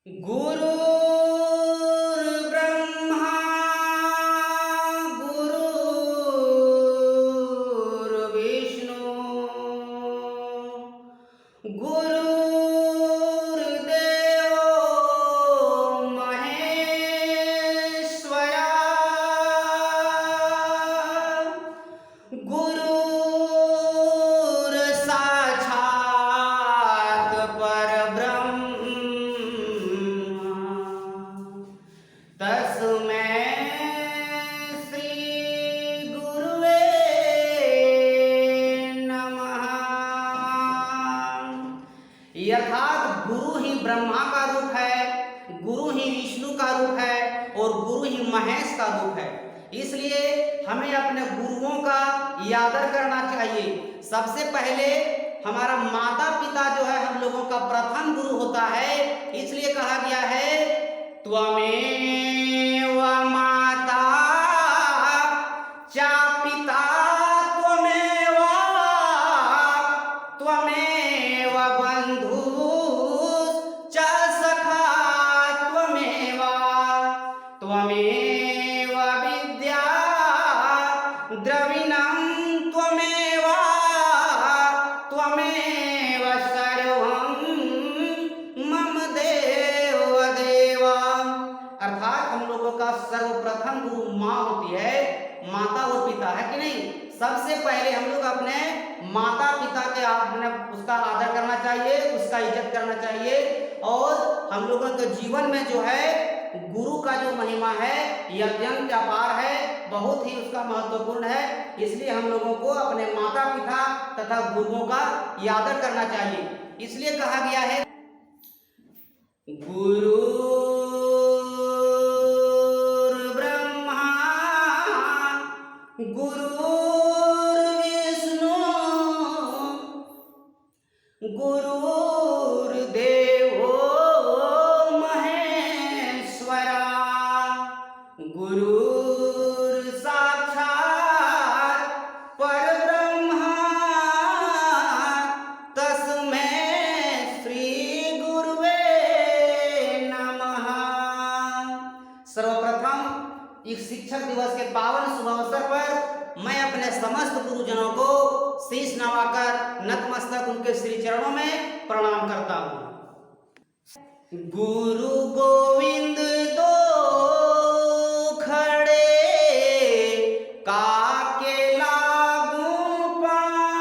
गुरुर्ब्रह्मा गुरुर्विष्णु गुरुर्देवो महेश्वरा गुरुर्साक्षात् परब्रह्म तस्मै श्री गुरुवे नमः। यथात गुरु ही ब्रह्मा का रूप है, गुरु ही विष्णु का रूप है और गुरु ही महेश का रूप है। इसलिए हमें अपने गुरुओं का आदर करना चाहिए। सबसे पहले हमारा माता पिता जो है हम लोगों का प्रथम गुरु होता है। इसलिए कहा गया है त्वमेव माता च पिता त्वमेव त्वमेव बन्धुश्च सखा त्वमेव त्वमेव विद्या द्रविणं त्वमेव त्वमेव सर्वं मम देव देव। अर्थात हम लोगों का सर्वप्रथम गुरु माँ होती है, माता और पिता है कि नहीं। सबसे पहले हम लोग अपने माता पिता के उसका आदर करना चाहिए, उसका इज्जत करना चाहिए। और हम लोगों के जीवन में जो है गुरु का जो महिमा है यह अत्यंत अपार है, बहुत ही उसका महत्वपूर्ण है। इसलिए हम लोगों को अपने माता पिता तथा गुरुओं का आदर करना चाहिए। इसलिए कहा गया है गुरुर्ब्रह्मा गुरुर्विष्णु गुरुर्देवो महेश्वरा गुरुर्साक्षात् परब्रह्मा तस्मै श्री गुरुवे नमः। सर्वप्रथम इस शिक्षक दिवस के पावन शुभ अवसर पर मैं अपने समस्त गुरुजनों को शीश नवाकर नतमस्तक उनके श्री चरणों में प्रणाम करता हूँ। गुरु गोविंद दो खड़े काके लागू पाएं।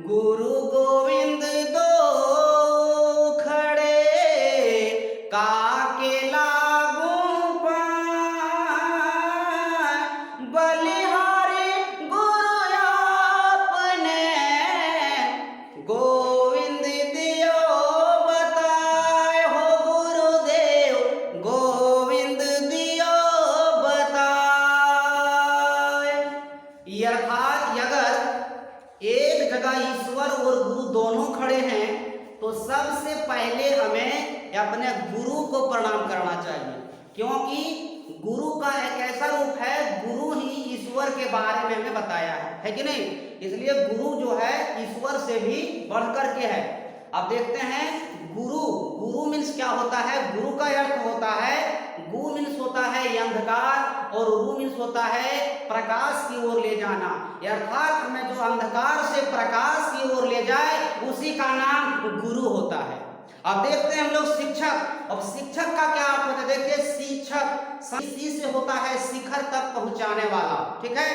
गुरु गोविंद दो खड़े काके लागू पाएं। बलिहारी गुरु आपने गोविंद दियो बताए हो गुरुदेव गोविंद दियो बताए। अर्थात अगर एक जगह ईश्वर और गुरु दोनों खड़े हैं तो सबसे पहले हमें अपने गुरु को प्रणाम करना चाहिए, क्योंकि गुरु का एक ऐसा रूप है, गुरु ही ईश्वर के बारे में हमें बताया है कि नहीं। इसलिए गुरु जो है ईश्वर से भी बढ़कर के है। अब देखते हैं गुरु, गुरु मीन्स क्या होता है। गुरु का अर्थ होता है, गु मीन्स होता है अंधकार और रु मीन्स होता है प्रकाश की ओर ले जाना। अर्थात हमें जो अंधकार से प्रकाश की ओर ले जाए उसी का नाम गुरु होता है। अब देखते हैं हम लोग शिक्षक। अब शिक्षक का क्या अर्थ होता है, देखिए शिक्षक सी से होता है शिखर तक पहुंचाने वाला, ठीक है।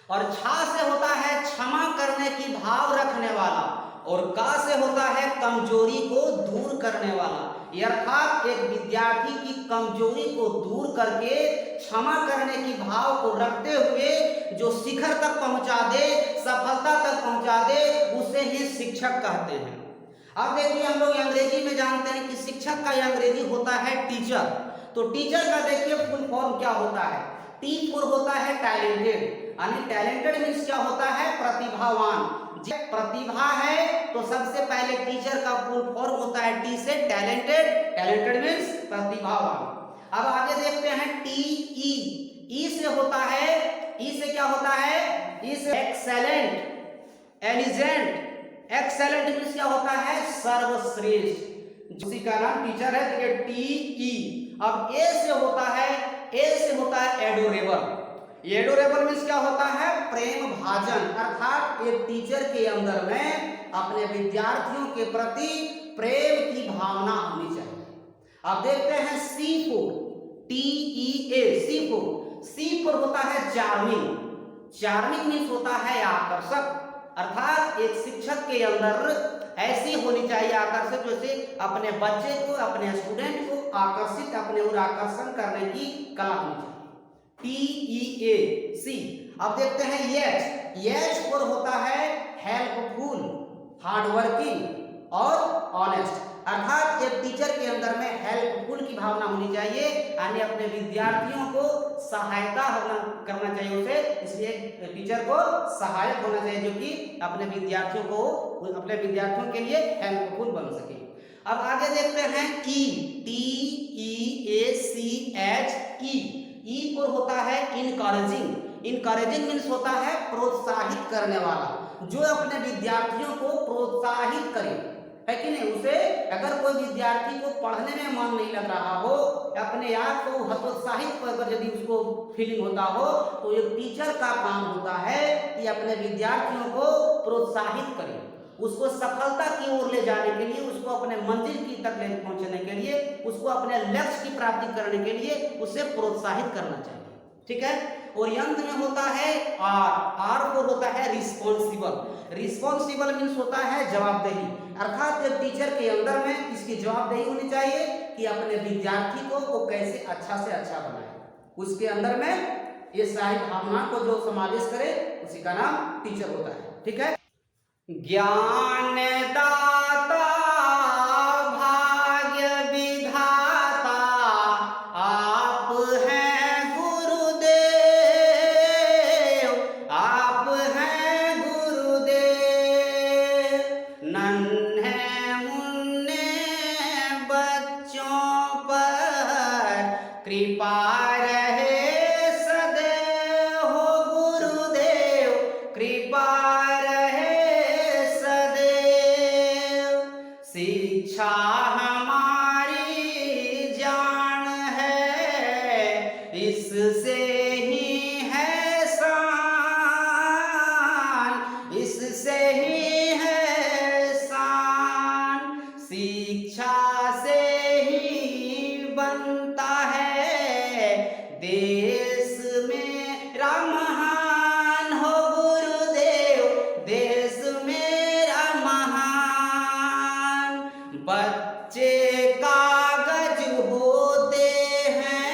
और छा से होता है क्षमा करने की भाव रखने वाला और का से होता है कमजोरी को दूर करने वाला। अर्थात एक विद्यार्थी की कमजोरी को दूर करके क्षमा करने की भाव को रखते हुए जो शिखर तक पहुंचा दे, सफलता तक पहुंचा दे, उसे ही शिक्षक कहते हैं। अब देखिए हम लोग अंग्रेजी में जानते हैं कि शिक्षक का अंग्रेजी होता है टीचर। तो टीचर का देखिए फुल फॉर्म क्या होता है। टी फॉर होता है टैलेंटेड, यानी टैलेंटेड मीन्स क्या होता है प्रतिभावान। प्रतिभा है तो सबसे पहले टीचर का फुल फॉर्म होता है टी से टैलेंटेड, टैलेंटेड मीन्स प्रतिभावान। अब आगे देखते हैं टी ई, ई से होता है, ई से क्या होता है, ई से एक्सेलेंट, एलिजेंट, एक्सेलेंट मीन्स क्या होता है? सर्वश्रेष्ठ। उसी का नाम टीचर है, देखिए टी-ई। अब ए से होता है, ए से होता है एडोरेबल। एडोरेबल मीन्स क्या होता है? प्रेम भाजन, अर्थात एक टीचर के अंदर में अपने विद्यार्थियों के प्रति प्रेम की भावना होनी चाहिए। अब देखते हैं C4, T-E-A, C4। C4 होता है चार्मिंग। चार्मिंग मीन्स होता है आकर्षक, अर्थात एक शिक्षक के अंदर ऐसी होनी चाहिए आकर्षक, जैसे अपने बच्चे को, अपने स्टूडेंट को आकर्षित, अपने और आकर्षण करने की कला होनी चाहिए। T-E-A, C। अब देखते हैं H। H पर होता है हेल्पफुल, हार्डवर्किंग और ऑनेस्ट, अर्थात एक टीचर के अंदर में हेल्पफुल की भावना होनी चाहिए, यानी अपने विद्यार्थियों को सहायता करना चाहिए उसे, इसलिए टीचर को सहायक होना चाहिए जो कि अपने विद्यार्थियों को, अपने विद्यार्थियों के लिए हेल्पफुल बन सके। अब आगे देखते हैं E, T-E-A-C-H, ई पर होता है इनकरेजिंग। इनकरेजिंग मीन्स होता है प्रोत्साहित करने वाला, जो अपने विद्यार्थियों को प्रोत्साहित करे, है कि नहीं? उसे अगर कोई विद्यार्थी को पढ़ने में मन नहीं लग रहा हो, अपने आप को हतोत्साहित कर यदि उसको फीलिंग होता हो, तो एक टीचर का काम होता है कि अपने विद्यार्थियों को प्रोत्साहित करे, उसको सफलता की ओर ले जाने के लिए, उसको अपने मंजिल की तक ले पहुंचने के लिए, उसको अपने लक्ष्य की प्राप्ति करने के लिए उसे प्रोत्साहित करना चाहिए। ठीक है। और अंत में होता है आर। आर को होता है रिस्पॉन्सिबल। रिस्पॉन्सिबल मीन्स होता है जवाबदेही, अर्थात जब टीचर के अंदर में इसकी जवाबदेही होनी चाहिए कि अपने विद्यार्थी को वो कैसे अच्छा से अच्छा बनाए, उसके अंदर में ये सारी भावना को जो समावेश करे उसी का नाम टीचर होता है। ठीक है। ज्ञान दाता भाग्य विधाता आप हैं गुरुदेव, आप हैं गुरुदेव। नन्हे मुन्ने बच्चों पर कृपा रहे सदैव, हो गुरुदेव कृपा शिक्षा हमारी जान है, इससे ही है शान, इससे ही है शान। शिक्षा से ही बनता है देश मेरा महान, हो गुरुदेव देश मेरा महान। बच्चे कागज होते हैं,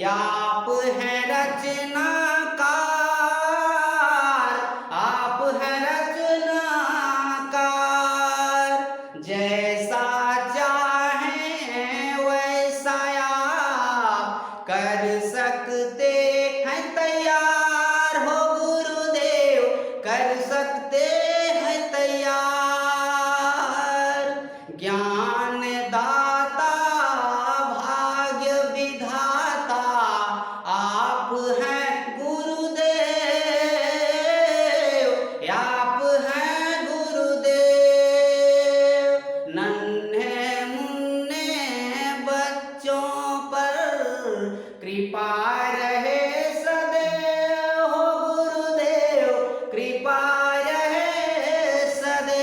आप हैं रचनाकार, आप हैं रचनाकार। जैसा चाहें वैसा आप कर सकते हैं तैयार, हो गुरुदेव कर सकते हैं तैयार। ज्ञान दाता भाग्य विधाता आप हैं गुरुदेव, आप हैं गुरुदेव। नन्हे मुन्ने बच्चों पर कृपा रहे सदैव, हो गुरुदेव कृपा रहे सदैव।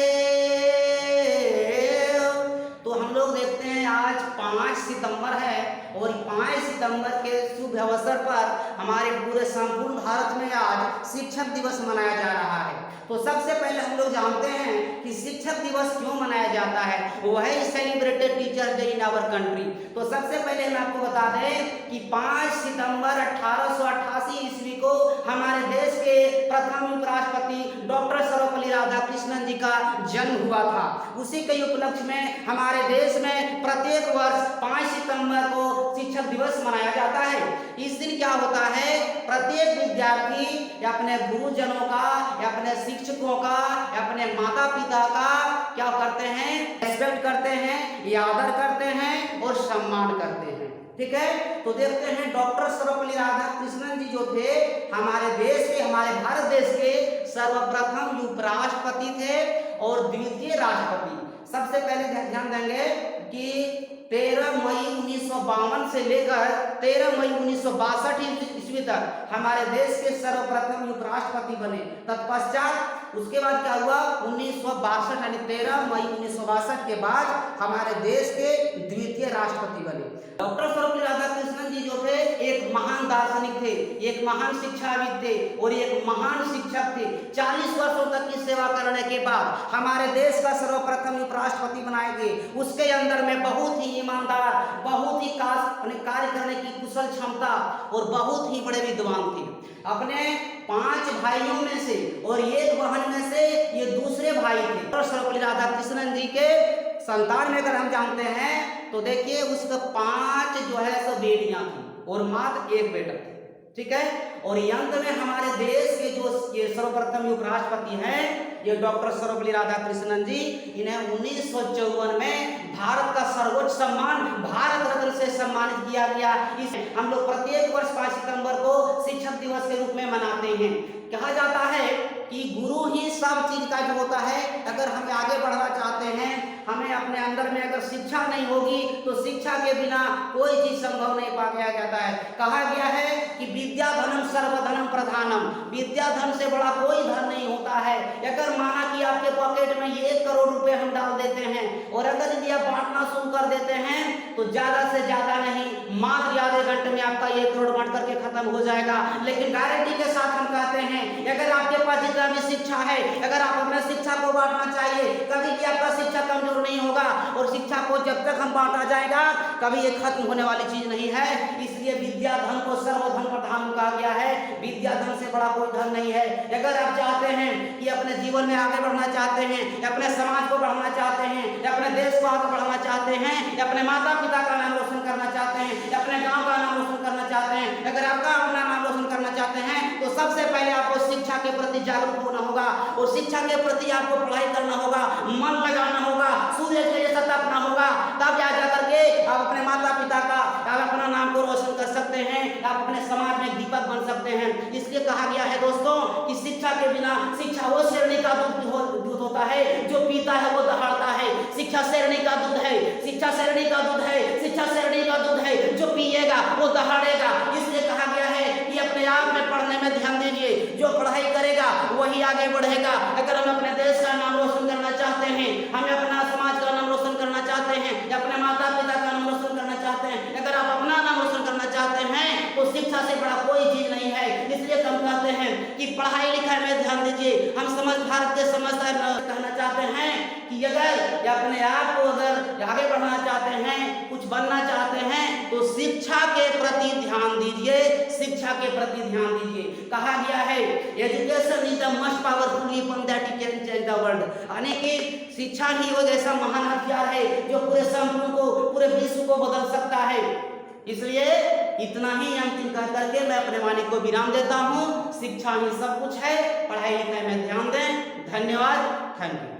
तो हम लोग देखते हैं आज 5 सितंबर है, और 5 सितंबर के शुभ अवसर पर हमारे पूरे संपूर्ण भारत में आज शिक्षक दिवस मनाया जा रहा है। तो सबसे पहले हम लोग जानते हैं कि शिक्षक दिवस क्यों मनाया जाता है। वह है celebrated teachers day in our country. तो सबसे पहले हम आपको बता दें कि 5 सितंबर 1888 ईस्वी को हमारे देश के प्रथम उपराष्ट्रपति डॉक्टर सर्वपल्ली राधाकृष्णन जी का जन्म हुआ था। उसी के उपलक्ष्य में हमारे देश में प्रत्येक वर्ष 5 सितंबर को शिक्षक दिवस मनाया जाता है। इस दिन क्या होता है, प्रत्येक विद्यार्थी या अपने गुरुजनों का या अपने शिक्षकों का या अपने माता पिता का क्या करते हैं, रिस्पेक्ट करते हैं, आदर करते हैं और सम्मान करते हैं। ठीक है। तो देखते हैं डॉक्टर सर्वपल्ली राधाकृष्णन जी जो थे हमारे देश के, हमारे भारत देश के सर्वप्रथम उपराष्ट्रपति थे और द्वितीय राष्ट्रपति। सबसे पहले ध्यान देंगे कि 13 मई 1952 से लेकर 13 मई 1962 ईस्वी तक हमारे देश के सर्वप्रथम उपराष्ट्रपति बने। तत्पश्चात उसके बाद क्या हुआ, 1962 यानी 13 मई 1962 के बाद हमारे देश के द्वितीय राष्ट्रपति बने। डॉक्टर सर्वपल्ली राधाकृष्णन जी जो थे एक महान दार्शनिक थे, एक महान शिक्षाविद थे और एक महान शिक्षक थे। 40 वर्षों तक की सेवा करने के बाद हमारे देश का सर्वप्रथम उपराष्ट्रपति बनाए गए। उसके अंदर में बहुत ही ईमानदार, बहुत ही कार्य करने की कुशल क्षमता और बहुत ही बड़े विद्वान थे। अपने 5 भाइयों में से और एक बहन में से ये दूसरे भाई थे। डॉक्टर सर्वपल्ली राधाकृष्णन जी के संतान में अगर हम जानते हैं तो देखिए उसका 5 जो है सो बेटियां थी और मात्र एक बेटा था, ठीक है। और अंत में हमारे देश के जो ये सर्वप्रथम उपराष्ट्रपति हैं ये डॉक्टर सर्वपल्ली राधाकृष्णन जी, इन्हें 1954 में भारत का सर्वोच्च सम्मान भारत रत्न से सम्मानित किया गया। इस हम लोग प्रत्येक वर्ष 5 सितंबर को शिक्षक दिवस के रूप में मनाते हैं। कहा जाता है कि गुरु ही सब चीज का जो होता है। अगर हम आगे बढ़ना चाहते हैं, हमें अपने अंदर में अगर शिक्षा नहीं होगी तो शिक्षा के बिना कोई चीज संभव नहीं पा गया जाता है। कहा गया है कि विद्या धनम सर्वधनम प्रधानम, विद्या धन से बड़ा कोई धन नहीं होता है। अगर माना कि आपके पॉकेट में 1 करोड़ रुपए हम डाल देते हैं और अगर यदि आप बांटना शुरू कर देते हैं तो ज्यादा से ज्यादा नहीं, मात्र आधे घंटे में आपका 1 करोड़ बांट करके खत्म हो जाएगा। लेकिन गारंटी के साथ हम कहते हैं अगर आपके पास जितना भी शिक्षा है, अगर आप अपने शिक्षा को बांटना चाहिए, कभी भी आपका शिक्षा कमजोर नहीं होगा। और शिक्षा को जब तक हम बांटा जाएगा कभी ये खत्म होने वाली चीज नहीं है। इसलिए विद्या धन को सर्वधन प्रधान कहा गया है। विद्या धन से बड़ा कोई धन नहीं है। अगर आप चाहते हैं कि अपने जीवन में आगे बढ़ना चाहते हैं, अपने समाज को बढ़ाना चाहते हैं, अपने देश को आगे बढ़ाना चाहते हैं, अपने माता पिता का नाम रोशन करना चाहते हैं, अपने गांव का नाम रोशन करना चाहते हैं, अगर आपका अपना नाम रोशन करना चाहते हैं तो सबसे पहले आपको शिक्षा के प्रति जागरूक होना होगा और शिक्षा के प्रति आपको पढ़ाई करना होगा, मन लगाना होगा, सूर्य के जैसा तपना होगा। तब जा करके आप अपने माता पिता का, आप अपना नाम को रोशन कर सकते हैं, आप अपने समाज में दीपक बन सकते हैं। इसलिए कहा गया है दोस्तों कि शिक्षा के बिना, शिक्षा वो शेरनी का दूध होता है जो पीता है वो दहाड़ता है। शिक्षा शेरनी का दूध है, शिक्षा शेरनी का दूध है, शिक्षा शेरनी का दूध है, जो पिएगा वो दहाड़ेगा। इसलिए कहा गया है कि अपने आप में पढ़ने में ध्यान दीजिए, जो पढ़ाई करेगा वही आगे बढ़ेगा। अगर हम अपने देश का नाम रोशन करना चाहते हैं, हमें अपना समाज का नाम रोशन करना चाहते हैं, अपने माता पिता का नाम रोशन करना चाहते हैं, अगर आप अपना नाम रोशन करना चाहते हैं तो शिक्षा से बड़ा कोई चीज नहीं है। इसलिए हम कहते हैं कि पढ़ाई लिखाई में ध्यान दीजिए। हम भारत के समझदार कहना चाहते हैं कि अगर अपने आप को अगर आगे बढ़ना चाहते हैं, कुछ बनना चाहते हैं तो शिक्षा के प्रति ध्यान दीजिए, शिक्षा के प्रति ध्यान दीजिए। कहा गया है education is the most powerful weapon that can change the world, यानी कि शिक्षा ही वो ऐसा महान हथियार है जो पूरे संपूर्ण को, पूरे विश्व को बदल सकता है। इसलिए इतना ही अंतिम कह करके मैं अपने वाणी को विराम देता हूँ। शिक्षा ही सब कुछ है, पढ़ाई लिखाई में ध्यान दें। धन्यवाद, थैंक यू।